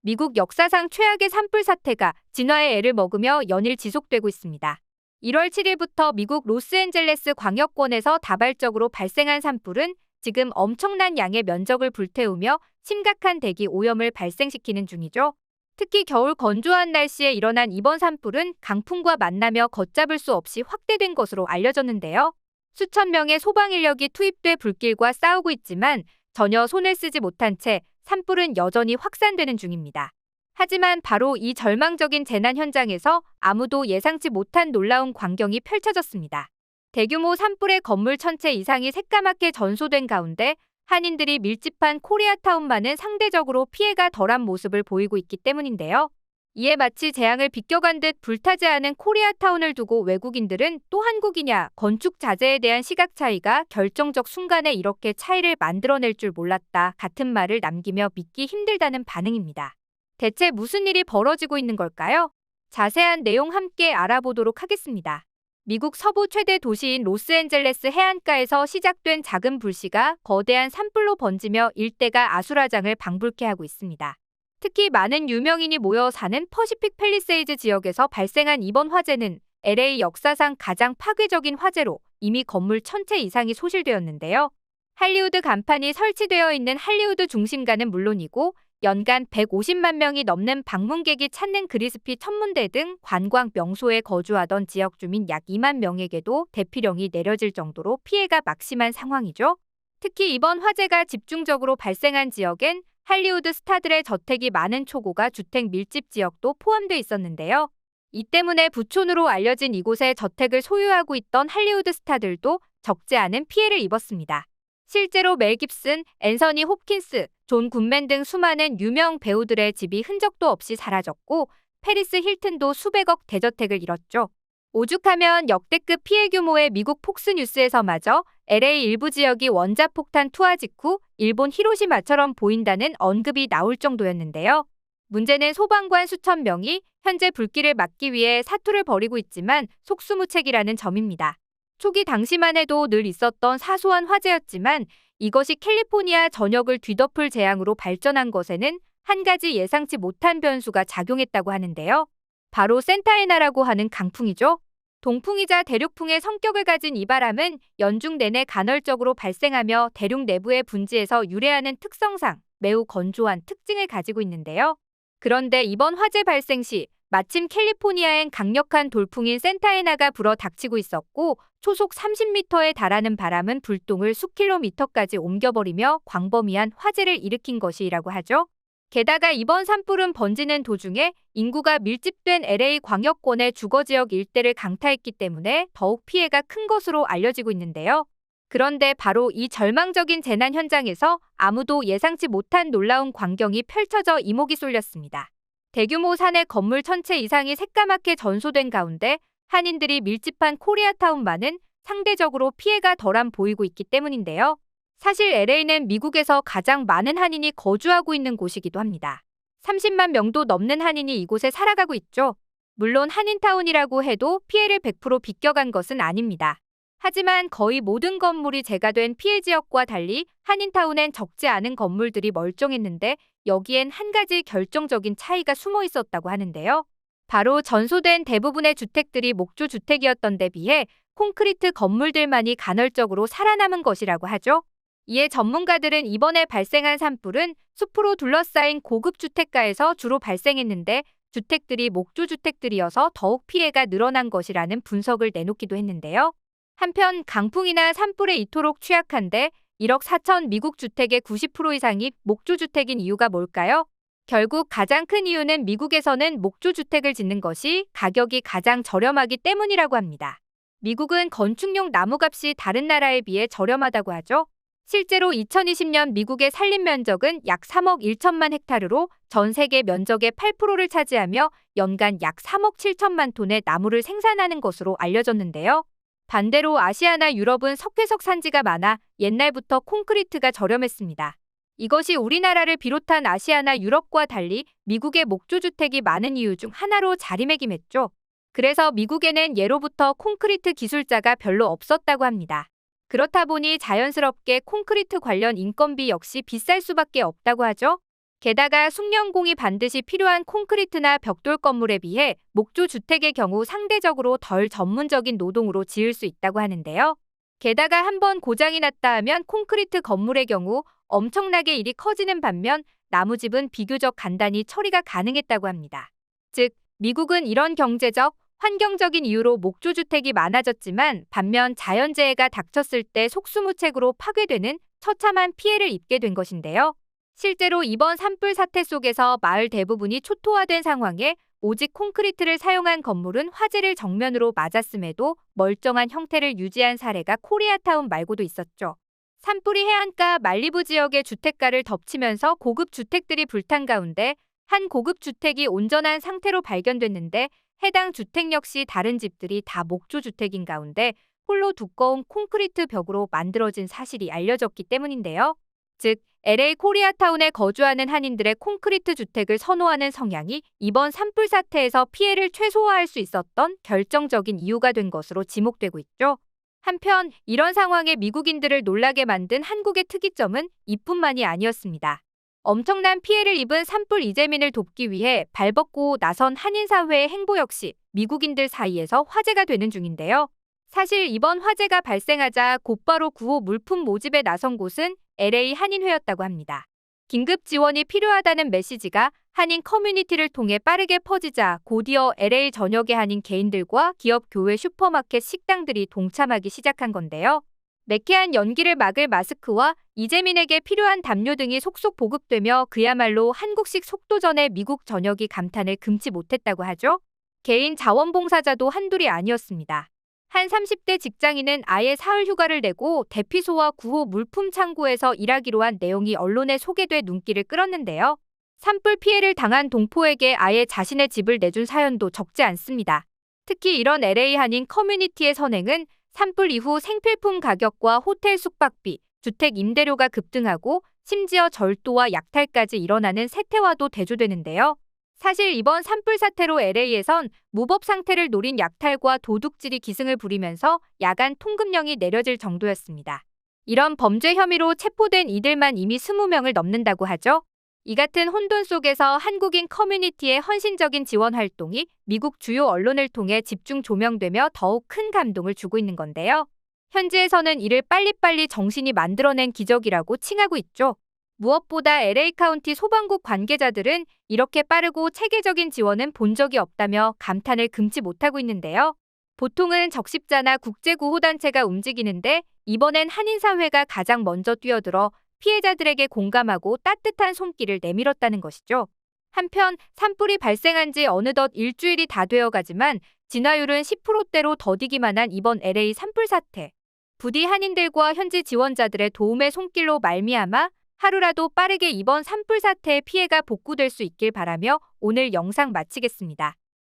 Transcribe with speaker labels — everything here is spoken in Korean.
Speaker 1: 미국 역사상 최악의 산불 사태가 진화의 애를 먹으며 연일 지속되고 있습니다. 1월 7일부터 미국 로스앤젤레스 광역권에서 다발적으로 발생한 산불은 지금 엄청난 양의 면적을 불태우며 심각한 대기 오염을 발생시키는 중이죠. 특히 겨울 건조한 날씨에 일어난 이번 산불은 강풍과 만나며 걷잡을 수 없이 확대된 것으로 알려졌는데요. 수천 명의 소방 인력이 투입돼 불길과 싸우고 있지만 전혀 손을 쓰지 못한 채 산불은 여전히 확산되는 중입니다. 하지만 바로 이 절망적인 재난 현장에서 아무도 예상치 못한 놀라운 광경이 펼쳐졌습니다. 대규모 산불의 건물 전체 이상이 새까맣게 전소된 가운데 한인들이 밀집한 코리아타운만은 상대적으로 피해가 덜한 모습을 보이고 있기 때문인데요. 이에 마치 재앙을 비껴간 듯 불타지 않은 코리아타운을 두고 외국인들은 또 한국이냐, 건축 자재에 대한 시각 차이가 결정적 순간에 이렇게 차이를 만들어낼 줄 몰랐다 같은 말을 남기며 믿기 힘들다는 반응입니다. 대체 무슨 일이 벌어지고 있는 걸까요? 자세한 내용 함께 알아보도록 하겠습니다. 미국 서부 최대 도시인 로스앤젤레스 해안가에서 시작된 작은 불씨가 거대한 산불로 번지며 일대가 아수라장을 방불케 하고 있습니다. 특히 많은 유명인이 모여 사는 퍼시픽 팰리세이드 지역에서 발생한 이번 화재는 LA 역사상 가장 파괴적인 화재로 이미 건물 1000채 이상이 소실되었는데요. 할리우드 간판이 설치되어 있는 할리우드 중심가는 물론이고 연간 150만 명이 넘는 방문객이 찾는 그리스피 천문대 등 관광 명소에 거주하던 지역 주민 약 2만 명에게도 대피령이 내려질 정도로 피해가 막심한 상황이죠. 특히 이번 화재가 집중적으로 발생한 지역엔 할리우드 스타들의 저택이 많은 초고가 주택 밀집 지역도 포함돼 있었는데요. 이 때문에 부촌으로 알려진 이곳에 저택을 소유하고 있던 할리우드 스타들도 적지 않은 피해를 입었습니다. 실제로 멜 깁슨, 앤서니 홉킨스, 존 굿맨 등 수많은 유명 배우들의 집이 흔적도 없이 사라졌고 페리스 힐튼도 수백억 대저택을 잃었죠. 오죽하면 역대급 피해 규모의 미국 폭스뉴스에서마저 LA 일부 지역이 원자폭탄 투하 직후 일본 히로시마처럼 보인다는 언급이 나올 정도였는데요. 문제는 소방관 수천 명이 현재 불길을 막기 위해 사투를 벌이고 있지만 속수무책이라는 점입니다. 초기 당시만 해도 늘 있었던 사소한 화재였지만 이것이 캘리포니아 전역을 뒤덮을 재앙으로 발전한 것에는 한 가지 예상치 못한 변수가 작용했다고 하는데요. 바로 센타에나라고 하는 강풍이죠. 동풍이자 대륙풍의 성격을 가진 이 바람은 연중 내내 간헐적으로 발생하며 대륙 내부의 분지에서 유래하는 특성상 매우 건조한 특징을 가지고 있는데요. 그런데 이번 화재 발생 시 마침 캘리포니아엔 강력한 돌풍인 센타에나가 불어 닥치고 있었고 초속 30m에 달하는 바람은 불똥을 수킬로미터까지 옮겨버리며 광범위한 화재를 일으킨 것이라고 하죠. 게다가 이번 산불은 번지는 도중에 인구가 밀집된 LA 광역권의 주거지역 일대를 강타했기 때문에 더욱 피해가 큰 것으로 알려지고 있는데요. 그런데 바로 이 절망적인 재난 현장에서 아무도 예상치 못한 놀라운 광경이 펼쳐져 이목이 쏠렸습니다. 대규모 산의 건물 1000채 이상이 새까맣게 전소된 가운데 한인들이 밀집한 코리아타운만은 상대적으로 피해가 덜한 보이고 있기 때문인데요. 사실 LA는 미국에서 가장 많은 한인이 거주하고 있는 곳이기도 합니다. 30만 명도 넘는 한인이 이곳에 살아가고 있죠. 물론 한인타운이라고 해도 피해를 100% 비껴간 것은 아닙니다. 하지만 거의 모든 건물이 재가된 피해 지역과 달리 한인타운엔 적지 않은 건물들이 멀쩡했는데 여기엔 한 가지 결정적인 차이가 숨어 있었다고 하는데요. 바로 전소된 대부분의 주택들이 목조주택이었던 데 비해 콘크리트 건물들만이 간헐적으로 살아남은 것이라고 하죠. 이에 전문가들은 이번에 발생한 산불은 숲으로 둘러싸인 고급 주택가에서 주로 발생했는데 주택들이 목조주택들이어서 더욱 피해가 늘어난 것이라는 분석을 내놓기도 했는데요. 한편 강풍이나 산불에 이토록 취약한데 1억 4천 미국 주택의 90% 이상이 목조주택인 이유가 뭘까요? 결국 가장 큰 이유는 미국에서는 목조주택을 짓는 것이 가격이 가장 저렴하기 때문이라고 합니다. 미국은 건축용 나무값이 다른 나라에 비해 저렴하다고 하죠. 실제로 2020년 미국의 산림 면적은 약 3억 1천만 헥타르로 전 세계 면적의 8%를 차지하며 연간 약 3억 7천만 톤의 나무를 생산하는 것으로 알려졌는데요. 반대로 아시아나 유럽은 석회석 산지가 많아 옛날부터 콘크리트가 저렴했습니다. 이것이 우리나라를 비롯한 아시아나 유럽과 달리 미국의 목조주택이 많은 이유 중 하나로 자리매김했죠. 그래서 미국에는 예로부터 콘크리트 기술자가 별로 없었다고 합니다. 그렇다 보니 자연스럽게 콘크리트 관련 인건비 역시 비쌀 수밖에 없다고 하죠. 게다가 숙련공이 반드시 필요한 콘크리트나 벽돌 건물에 비해 목조 주택의 경우 상대적으로 덜 전문적인 노동으로 지을 수 있다고 하는데요. 게다가 한번 고장이 났다 하면 콘크리트 건물의 경우 엄청나게 일이 커지는 반면 나무집은 비교적 간단히 처리가 가능했다고 합니다. 즉, 미국은 이런 경제적, 환경적인 이유로 목조주택이 많아졌지만 반면 자연재해가 닥쳤을 때 속수무책으로 파괴되는 처참한 피해를 입게 된 것인데요. 실제로 이번 산불 사태 속에서 마을 대부분이 초토화된 상황에 오직 콘크리트를 사용한 건물은 화재를 정면으로 맞았음에도 멀쩡한 형태를 유지한 사례가 코리아타운 말고도 있었죠. 산불이 해안가 말리부 지역의 주택가를 덮치면서 고급 주택들이 불탄 가운데 한 고급 주택이 온전한 상태로 발견됐는데 해당 주택 역시 다른 집들이 다 목조 주택인 가운데 홀로 두꺼운 콘크리트 벽으로 만들어진 사실이 알려졌기 때문인데요. 즉, LA 코리아타운에 거주하는 한인들의 콘크리트 주택을 선호하는 성향이 이번 산불 사태에서 피해를 최소화할 수 있었던 결정적인 이유가 된 것으로 지목되고 있죠. 한편 이런 상황에 미국인들을 놀라게 만든 한국의 특이점은 이뿐만이 아니었습니다. 엄청난 피해를 입은 산불 이재민을 돕기 위해 발벗고 나선 한인사회의 행보 역시 미국인들 사이에서 화제가 되는 중인데요. 사실 이번 화재가 발생하자 곧바로 구호 물품 모집에 나선 곳은 LA 한인회였다고 합니다. 긴급 지원이 필요하다는 메시지가 한인 커뮤니티를 통해 빠르게 퍼지자 곧이어 LA 전역의 한인 개인들과 기업, 교회, 슈퍼마켓, 식당들이 동참하기 시작한 건데요. 매캐한 연기를 막을 마스크와 이재민에게 필요한 담요 등이 속속 보급되며 그야말로 한국식 속도전에 미국 전역이 감탄을 금치 못했다고 하죠. 개인 자원봉사자도 한둘이 아니었습니다. 한 30대 직장인은 아예 사흘 휴가를 내고 대피소와 구호 물품 창고에서 일하기로 한 내용이 언론에 소개돼 눈길을 끌었는데요. 산불 피해를 당한 동포에게 아예 자신의 집을 내준 사연도 적지 않습니다. 특히 이런 LA 한인 커뮤니티의 선행은 산불 이후 생필품 가격과 호텔 숙박비, 주택 임대료가 급등하고 심지어 절도와 약탈까지 일어나는 세태와도 대조되는데요. 사실 이번 산불 사태로 LA에선 무법 상태를 노린 약탈과 도둑질이 기승을 부리면서 야간 통금령이 내려질 정도였습니다. 이런 범죄 혐의로 체포된 이들만 이미 20명을 넘는다고 하죠. 이 같은 혼돈 속에서 한국인 커뮤니티의 헌신적인 지원 활동이 미국 주요 언론을 통해 집중 조명되며 더욱 큰 감동을 주고 있는 건데요. 현지에서는 이를 빨리빨리 정신이 만들어낸 기적이라고 칭하고 있죠. 무엇보다 LA 카운티 소방국 관계자들은 이렇게 빠르고 체계적인 지원은 본 적이 없다며 감탄을 금치 못하고 있는데요. 보통은 적십자나 국제구호단체가 움직이는데 이번엔 한인사회가 가장 먼저 뛰어들어 피해자들에게 공감하고 따뜻한 손길을 내밀었다는 것이죠. 한편 산불이 발생한 지 어느덧 일주일이 다 되어가지만 진화율은 10%대로 더디기만 한 이번 LA 산불 사태. 부디 한인들과 현지 지원자들의 도움의 손길로 말미암아 하루라도 빠르게 이번 산불 사태의 피해가 복구될 수 있길 바라며 오늘 영상 마치겠습니다.